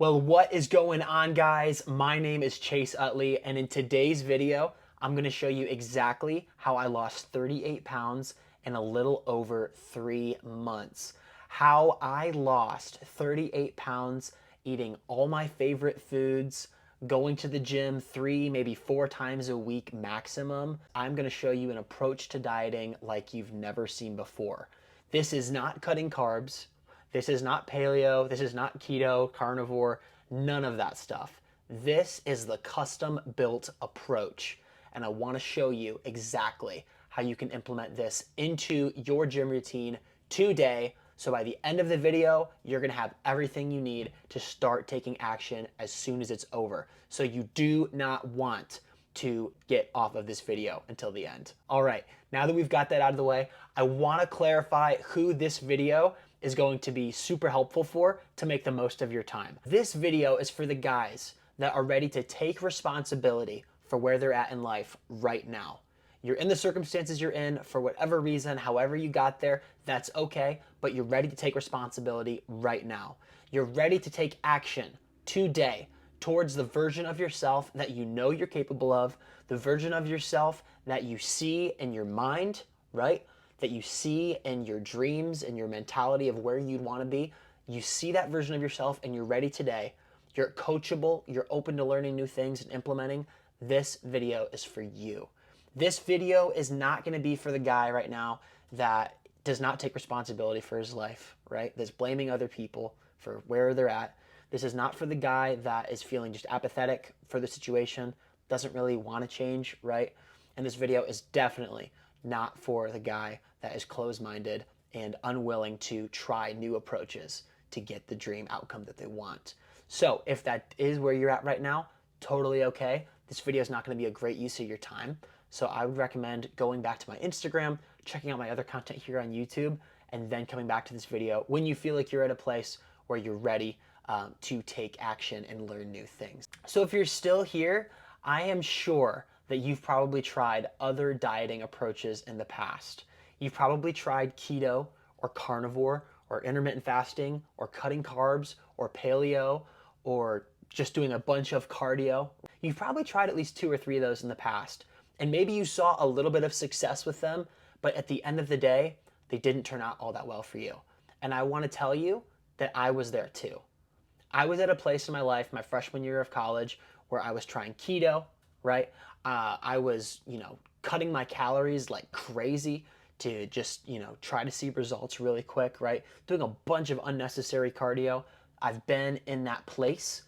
Well, what is going on, guys? My name is Chase Utley, and in today's video, I'm going to show you exactly how I lost 38 pounds in a little over 3 months. How I lost 38 pounds eating all my favorite foods, going to the gym 3, maybe 4 times a week maximum. I'm going to show you an approach to dieting like you've never seen before. This is not cutting carbs. This is not paleo. This is not keto, carnivore, none of that stuff. This is the custom built approach. And I want to show you exactly how you can implement this into your gym routine today. So by the end of the video, you're going to have everything you need to start taking action as soon as it's over. So you do not want to get off of this video until the end. All right, now that we've got that out of the way, I want to clarify who this video is going to be super helpful for to make the most of your time. This video is for the guys that are ready to take responsibility for where they're at in life right now. You're in the circumstances you're in for whatever reason, however you got there, that's okay, but you're ready to take responsibility right now. You're ready to take action today towards the version of yourself that you know you're capable of, the version of yourself that you see in your mind, right? That you see in your dreams and your mentality of where you'd want to be. You see that version of yourself and you're ready today. You're coachable, you're open to learning new things and implementing. This video is for you. This video is not going to be for the guy right now that does not take responsibility for his life, right? That's blaming other people for where they're at. This is not for the guy that is feeling just apathetic for the situation, doesn't really want to change, right? And this video is definitely not for the guy that is closed-minded and unwilling to try new approaches to get the dream outcome that they want. So if that is where you're at right now, totally okay. This video is not going to be a great use of your time. So I would recommend going back to my Instagram, checking out my other content here on YouTube, and then coming back to this video when you feel like you're at a place where you're ready to take action and learn new things. So if you're still here, I am sure that you've probably tried other dieting approaches in the past. You've probably tried keto or carnivore or intermittent fasting or cutting carbs or paleo or just doing a bunch of cardio. You've probably tried at least 2 or 3 of those in the past. And maybe you saw a little bit of success with them, but at the end of the day, they didn't turn out all that well for you. And I want to tell you that I was there too. I was at a place in my life, my freshman year of college, where I was trying keto, right? I was, cutting my calories like crazy to just, try to see results really quick, right? Doing a bunch of unnecessary cardio. I've been in that place.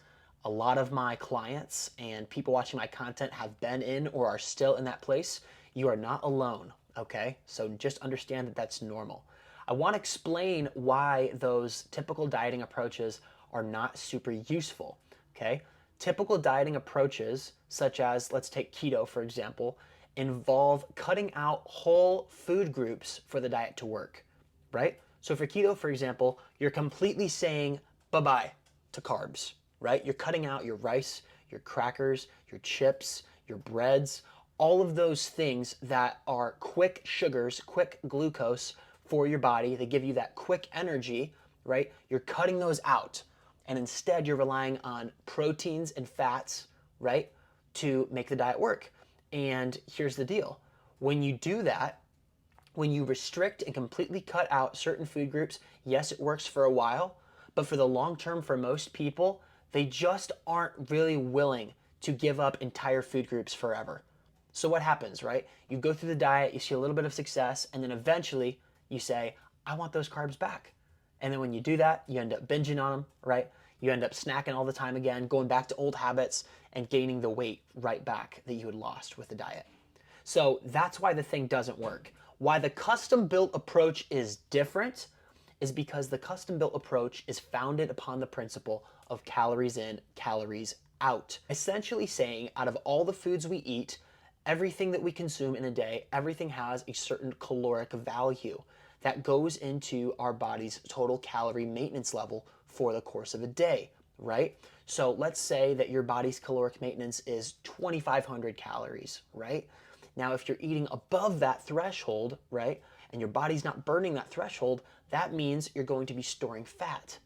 A lot of my clients and people watching my content have been in or are still in that place. You are not alone, okay? So just understand that that's normal. I want to explain why those typical dieting approaches are not super useful, okay? Typical dieting approaches, such as, let's take keto for example, involve cutting out whole food groups for the diet to work, right? So for keto, for example, you're completely saying bye-bye to carbs, right? You're cutting out your rice, your crackers, your chips, your breads, all of those things that are quick sugars, quick glucose for your body. They give you that quick energy, right? You're cutting those out. And instead, you're relying on proteins and fats, right, to make the diet work. And here's the deal. When you do that, when you restrict and completely cut out certain food groups, yes, it works for a while, but for the long term, for most people, they just aren't really willing to give up entire food groups forever. So what happens, right? You go through the diet, you see a little bit of success, and then eventually you say, I want those carbs back. And then when you do that, you end up binging on them, right? You end up snacking all the time again, going back to old habits and gaining the weight right back that you had lost with the diet. So that's why the thing doesn't work. Why the custom built approach is different is because the custom built approach is founded upon the principle of calories in, calories out. Essentially saying out of all the foods we eat, everything that we consume in a day, everything has a certain caloric value that goes into our body's total calorie maintenance level for the course of a day, right? So let's say that your body's caloric maintenance is 2,500 calories, right? Now, if you're eating above that threshold, right, and your body's not burning that threshold, that means you're going to be storing fat.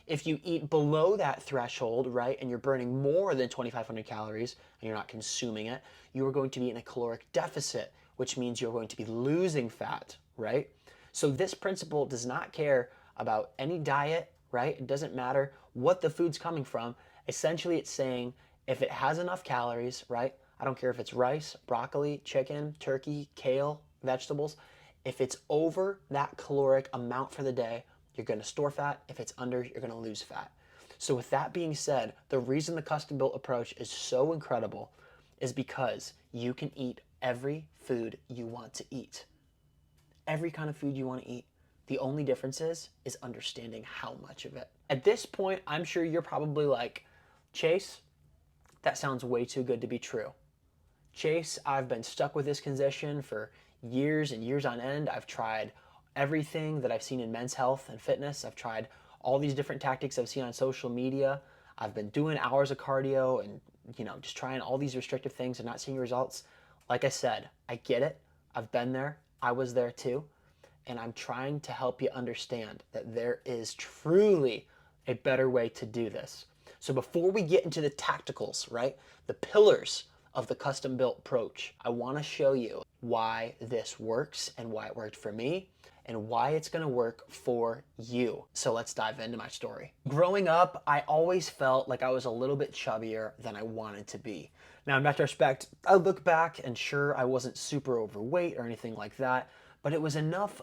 If you eat below that threshold, right, and you're burning more than 2,500 calories and you're not consuming it, you are going to be in a caloric deficit, which means you're going to be losing fat, right? So this principle does not care about any diet, right? It doesn't matter what the food's coming from. Essentially, it's saying if it has enough calories, right? I don't care if it's rice, broccoli, chicken, turkey, kale, vegetables. If it's over that caloric amount for the day, you're going to store fat. If it's under, you're going to lose fat. So with that being said, the reason the custom built approach is so incredible is because you can eat every food you want to eat. Every kind of food you want to eat. The only difference is understanding how much of it. At this point, I'm sure you're probably like, Chase, that sounds way too good to be true. Chase, I've been stuck with this condition for years and years on end. I've tried everything that I've seen in men's health and fitness. I've tried all these different tactics I've seen on social media. I've been doing hours of cardio and, just trying all these restrictive things and not seeing results. Like I said, I get it. I've been there. I was there too. And I'm trying to help you understand that there is truly a better way to do this. So before we get into the tacticals, right, the pillars of the custom built approach, I want to show you why this works and why it worked for me and why it's going to work for you. So let's dive into my story. Growing up, I always felt like I was a little bit chubbier than I wanted to be. Now, in retrospect, I look back and sure, I wasn't super overweight or anything like that, but it was enough,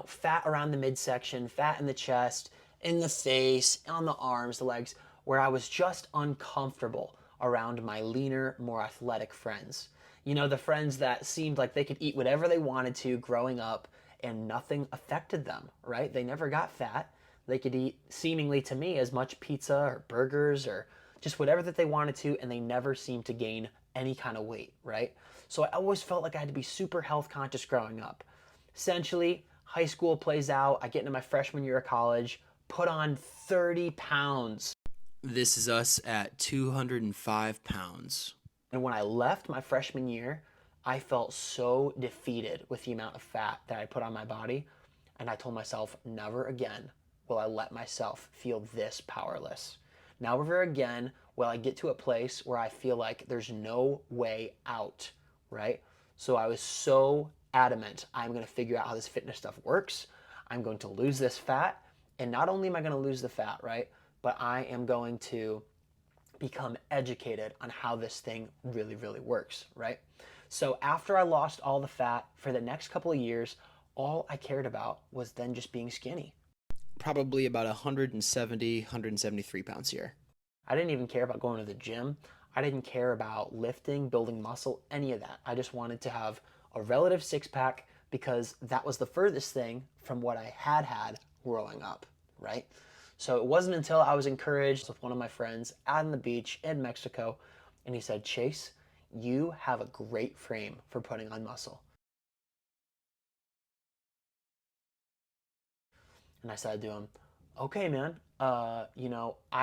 fat around the midsection, fat in the chest, in the face, on the arms, the legs, where I was just uncomfortable around my leaner, more athletic friends. The friends that seemed like they could eat whatever they wanted to growing up and nothing affected them, right? They never got fat. They could eat, seemingly to me, as much pizza or burgers or just whatever that they wanted to, and they never seemed to gain any kind of weight, right? So I always felt like I had to be super health conscious growing up. Essentially, high school plays out, I get into my freshman year of college, put on 30 pounds. This is us at 205 pounds. And when I left my freshman year, I felt so defeated with the amount of fat that I put on my body. And I told myself, never again will I let myself feel this powerless. Never again will I get to a place where I feel like there's no way out, right? So I was so adamant, I'm going to figure out how this fitness stuff works. I'm going to lose this fat. And not only am I going to lose the fat, right? But I am going to become educated on how this thing really, really works, right? So after I lost all the fat for the next couple of years, all I cared about was then just being skinny. Probably about 170, 173 pounds here. I didn't even care about going to the gym. I didn't care about lifting, building muscle, any of that. I just wanted to have a relative six pack because that was the furthest thing from what I had growing up, right? So it wasn't until I was encouraged with one of my friends out on the beach in Mexico, and he said, Chase, you have a great frame for putting on muscle. And I said to him, okay, man, I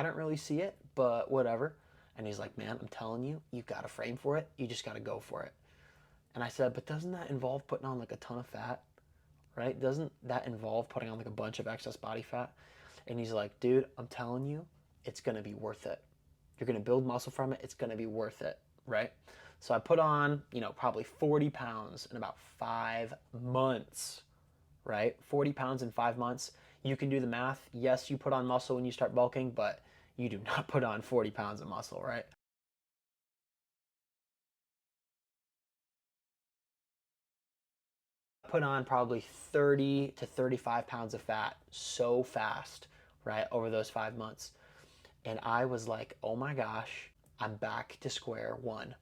don't really see it, but whatever. And he's like, man, I'm telling you, you've got a frame for it. You just got to go for it. And I said, but doesn't that involve putting on like a ton of fat, right? Doesn't that involve putting on like a bunch of excess body fat? And he's like, dude, I'm telling you, it's going to be worth it. You're going to build muscle from it. It's going to be worth it, right? So I put on, probably 40 pounds in about 5 months, right? 40 pounds in 5 months. You can do the math. Yes, you put on muscle when you start bulking, but you do not put on 40 pounds of muscle, right? Put on probably 30 to 35 pounds of fat so fast, right, over those 5 months. And I was like, oh my gosh, I'm back to square one,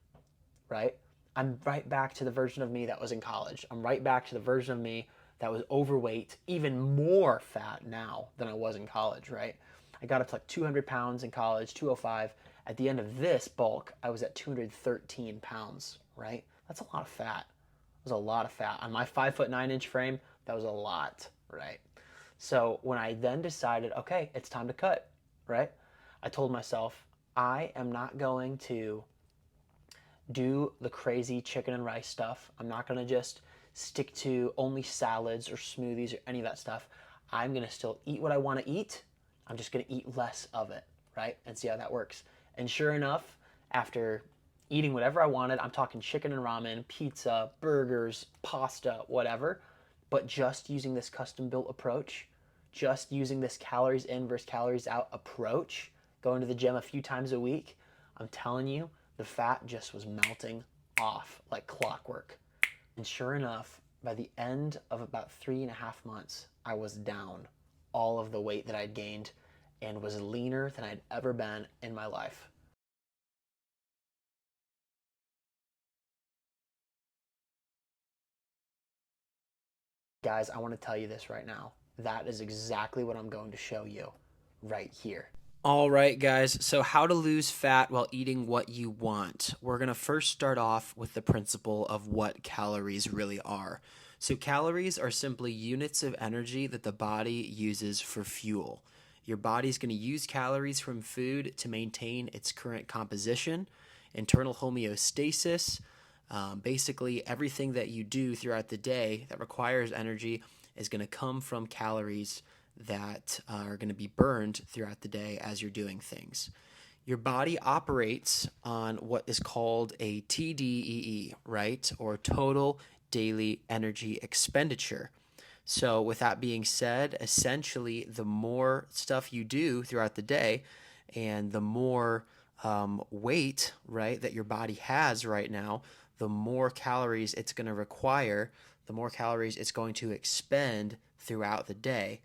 right? I'm right back to the version of me that was in college. I'm right back to the version of me that was overweight, even more fat now than I was in college, right? I got up to like 200 pounds in college, 205. At the end of this bulk, I was at 213 pounds, right? That's a lot of fat. It was a lot of fat. On my 5'9" frame, that was a lot, right? So when I then decided, okay, it's time to cut, right? I told myself, I am not going to do the crazy chicken and rice stuff. I'm not going to just stick to only salads or smoothies or any of that stuff. I'm going to still eat what I want to eat, I'm just going to eat less of it, right? And see how that works. And sure enough, after eating whatever I wanted, I'm talking chicken and ramen, pizza, burgers, pasta, whatever, but just using this custom built approach, just using this calories in versus calories out approach, going to the gym a few times a week, I'm telling you, the fat just was melting off like clockwork. And sure enough, by the end of about 3.5 months, I was down all of the weight that I'd gained and was leaner than I'd ever been in my life. Guys, I want to tell you this right now. That is exactly what I'm going to show you right here. All right, guys. So, how to lose fat while eating what you want. We're going to first start off with the principle of what calories really are. So, calories are simply units of energy that the body uses for fuel. Your body's going to use calories from food to maintain its current composition, internal homeostasis. Basically, everything that you do throughout the day that requires energy is going to come from calories that are going to be burned throughout the day as you're doing things. Your body operates on what is called a TDEE, right? Or total daily energy expenditure. So, with that being said, essentially, the more stuff you do throughout the day and the more weight, right, that your body has right now, the more calories it's going to require, the more calories it's going to expend throughout the day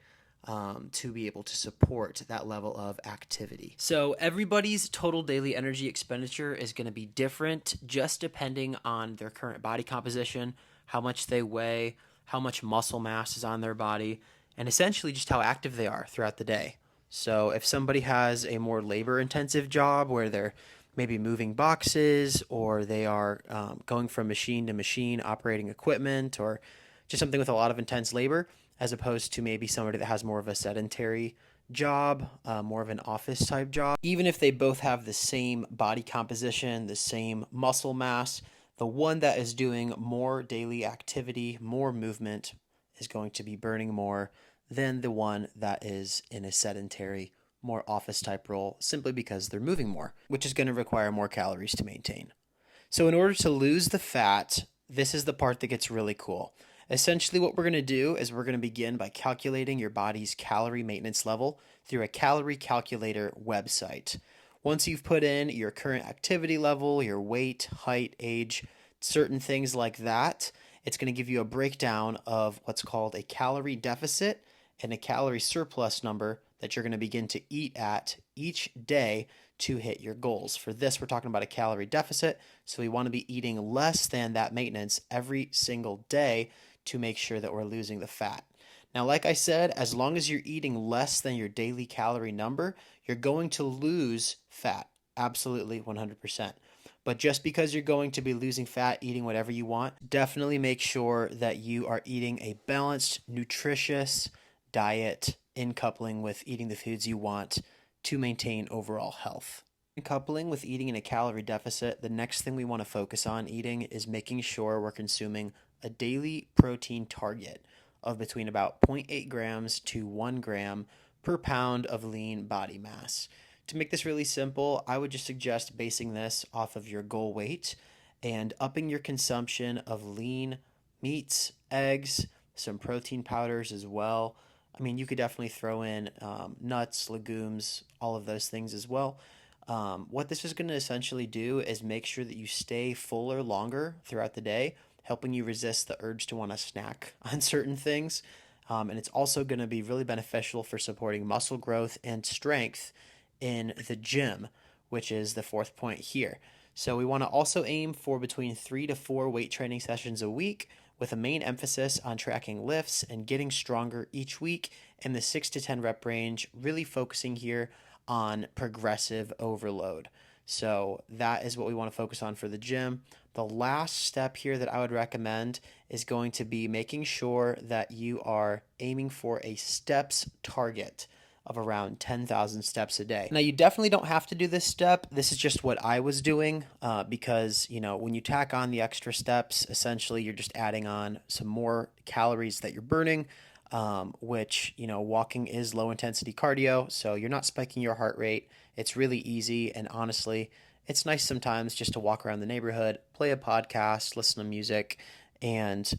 to be able to support that level of activity. So everybody's total daily energy expenditure is going to be different just depending on their current body composition, how much they weigh, how much muscle mass is on their body, and essentially just how active they are throughout the day. So if somebody has a more labor-intensive job where they're maybe moving boxes or they are going from machine to machine operating equipment or just something with a lot of intense labor, as opposed to maybe somebody that has more of a sedentary job, more of an office type job. Even if they both have the same body composition, the same muscle mass, the one that is doing more daily activity, more movement, is going to be burning more than the one that is in a sedentary, more office type role, simply because they're moving more, which is going to require more calories to maintain. So in order to lose the fat, this is the part that gets really cool. Essentially, what we're going to do is we're going to begin by calculating your body's calorie maintenance level through a calorie calculator website. Once you've put in your current activity level, your weight, height, age, certain things like that, it's going to give you a breakdown of what's called a calorie deficit and a calorie surplus number that you're going to begin to eat at each day to hit your goals. For this, we're talking about a calorie deficit, so we want to be eating less than that maintenance every single day to make sure that we're losing the fat. Now, like I said, as long as you're eating less than your daily calorie number, you're going to lose fat. Absolutely, 100%. But just because you're going to be losing fat eating whatever you want, definitely make sure that you are eating a balanced, nutritious diet in coupling with eating the foods you want to maintain overall health. In coupling with eating in a calorie deficit, the next thing we want to focus on eating is making sure we're consuming a daily protein target of between about 0.8 grams to 1 gram per pound of lean body mass. To make this really simple, I would just suggest basing this off of your goal weight and upping your consumption of lean meats, eggs, some protein powders as well. I mean, you could definitely throw in nuts, legumes, all of those things as well. What this is going to essentially do is make sure that you stay fuller longer throughout the day, helping you resist the urge to want to snack on certain things. And it's also going to be really beneficial for supporting muscle growth and strength in the gym, which is the fourth point here. So we want to also aim for between 3 to 4 weight training sessions a week, with a main emphasis on tracking lifts and getting stronger each week in the 6 to 10 rep range, really focusing here on progressive overload. So that is what we want to focus on for the gym. The last step here that I would recommend is going to be making sure that you are aiming for a steps target of around 10,000 steps a day. Now, you definitely don't have to do this step. This is just what I was doing because, when you tack on the extra steps, essentially you're just adding on some more calories that you're burning. which, walking is low intensity cardio. So you're not spiking your heart rate. It's really easy. And honestly, it's nice sometimes just to walk around the neighborhood, play a podcast, listen to music, and,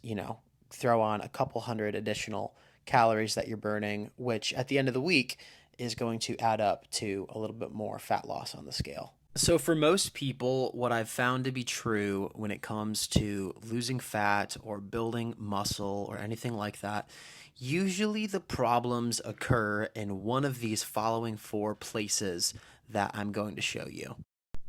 throw on a couple hundred additional calories that you're burning, which at the end of the week is going to add up to a little bit more fat loss on the scale. So, for most people, what I've found to be true when it comes to losing fat or building muscle or anything like that, usually the problems occur in one of these following four places that I'm going to show you.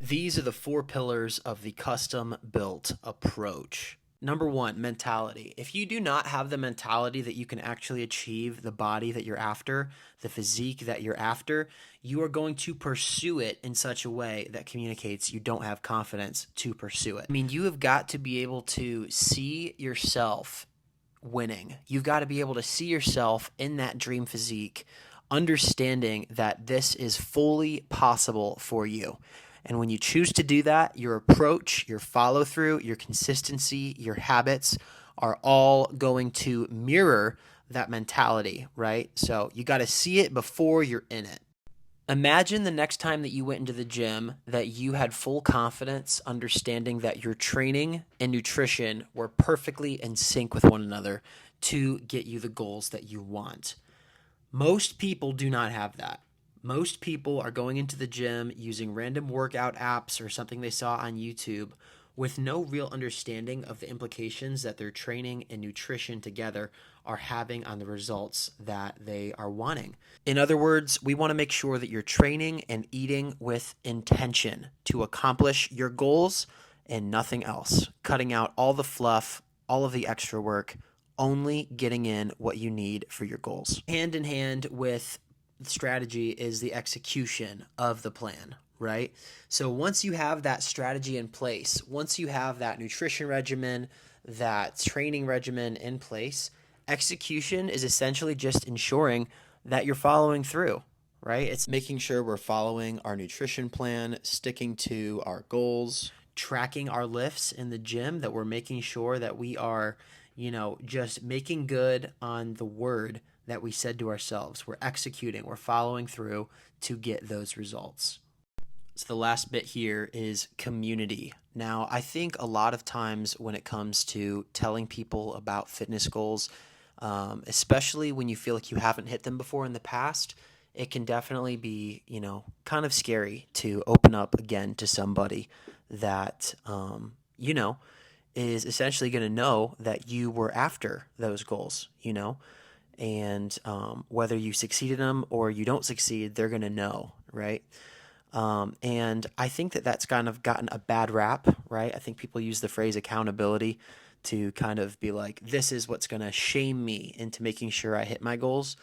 These are the four pillars of the custom built approach. Number one, mentality. If you do not have the mentality that you can actually achieve the body that you're after, the physique that you're after, you are going to pursue it in such a way that communicates you don't have confidence to pursue it. I mean, you have got to be able to see yourself winning. You've got to be able to see yourself in that dream physique, understanding that this is fully possible for you. And when you choose to do that, your approach, your follow through, your consistency, your habits are all going to mirror that mentality, right? So you got to see it before you're in it. Imagine the next time that you went into the gym that you had full confidence, understanding that your training and nutrition were perfectly in sync with one another to get you the goals that you want. Most people do not have that. Most people are going into the gym using random workout apps or something they saw on YouTube with no real understanding of the implications that their training and nutrition together are having on the results that they are wanting. In other words, we want to make sure that you're training and eating with intention to accomplish your goals and nothing else, cutting out all the fluff, all of the extra work, only getting in what you need for your goals. Hand in hand with strategy is the execution of the plan, right? So once you have that strategy in place, once you have that nutrition regimen, that training regimen in place, execution is essentially just ensuring that you're following through, right? It's making sure we're following our nutrition plan, sticking to our goals, tracking our lifts in the gym, that we're making sure that we are, just making good on the word that we said to ourselves. We're executing, we're following through to get those results. So the last bit here is community. Now, I think a lot of times when it comes to telling people about fitness goals, especially when you feel like you haven't hit them before in the past, it can definitely be, kind of scary to open up again to somebody that, is essentially going to know that you were after those goals, and whether you succeed in them or you don't succeed, they're going to know, right? And I think that that's kind of gotten a bad rap, right? I think people use the phrase accountability to kind of be like, this is what's going to shame me into making sure I hit my goals,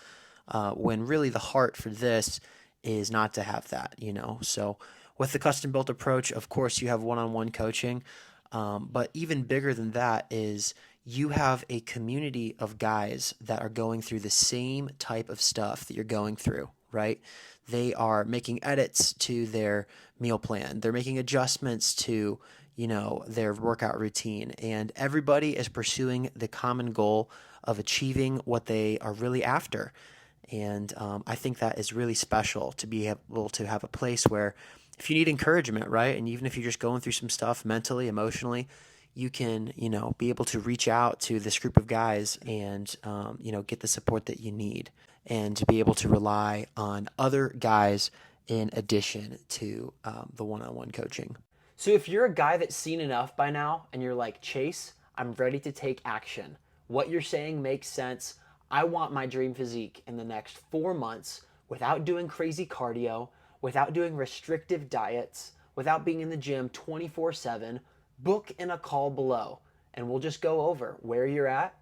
when really the heart for this is not to have that, So with the custom built approach, of course, you have one-on-one coaching, but even bigger than that is you have a community of guys that are going through the same type of stuff that you're going through, right? They are making edits to their meal plan. They're making adjustments to, their workout routine. And everybody is pursuing the common goal of achieving what they are really after. And I think that is really special to be able to have a place where if you need encouragement, right? And even if you're just going through some stuff mentally, emotionally, you can, be able to reach out to this group of guys and, get the support that you need, and to be able to rely on other guys in addition to the one-on-one coaching. So if you're a guy that's seen enough by now and you're like, Chase, I'm ready to take action. What you're saying makes sense. I want my dream physique in the next 4 months without doing crazy cardio, without doing restrictive diets, without being in the gym 24/7. Book in a call below and we'll just go over where you're at,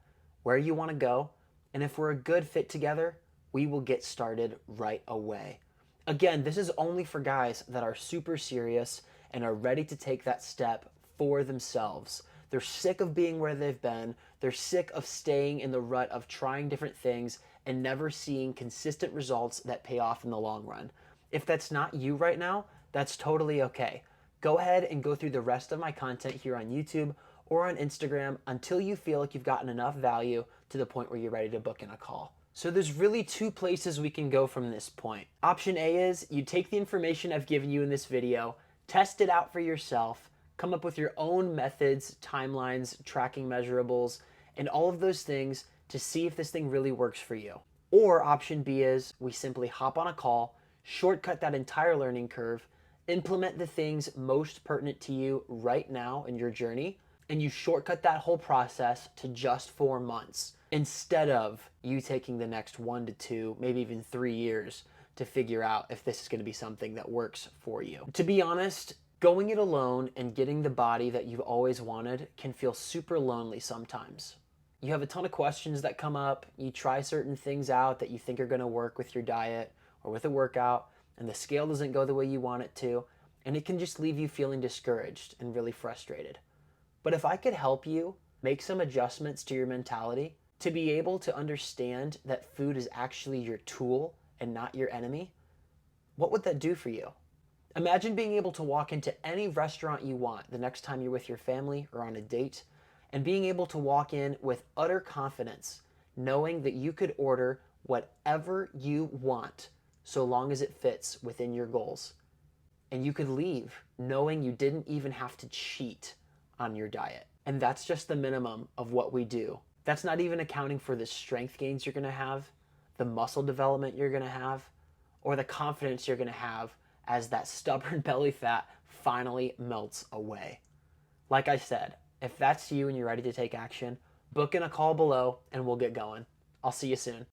where you want to go, and if we're a good fit together, we will get started right away. Again, this is only for guys that are super serious and are ready to take that step for themselves. They're sick of being where they've been. They're sick of staying in the rut of trying different things and never seeing consistent results that pay off in the long run. If that's not you right now, that's totally okay. Go ahead and go through the rest of my content here on YouTube or on Instagram until you feel like you've gotten enough value to the point where you're ready to book in a call. So there's really two places we can go from this point. Option A is you take the information I've given you in this video, test it out for yourself, come up with your own methods, timelines, tracking measurables, and all of those things to see if this thing really works for you. Or option B is we simply hop on a call, shortcut that entire learning curve, implement the things most pertinent to you right now in your journey, and you shortcut that whole process to just 4 months instead of you taking the next 1 to 2, maybe even 3 years to figure out if this is going to be something that works for you. To be honest, going it alone and getting the body that you've always wanted can feel super lonely sometimes. You have a ton of questions that come up, you try certain things out that you think are going to work with your diet or with a workout, and the scale doesn't go the way you want it to, and it can just leave you feeling discouraged and really frustrated. But if I could help you make some adjustments to your mentality to be able to understand that food is actually your tool and not your enemy, what would that do for you? Imagine being able to walk into any restaurant you want the next time you're with your family or on a date, and being able to walk in with utter confidence, knowing that you could order whatever you want so long as it fits within your goals. And you could leave knowing you didn't even have to cheat on your diet. And that's just the minimum of what we do. That's not even accounting for the strength gains you're gonna have, the muscle development you're gonna have, or the confidence you're gonna have as that stubborn belly fat finally melts away. Like I said, if that's you and you're ready to take action, book in a call below and we'll get going. I'll see you soon.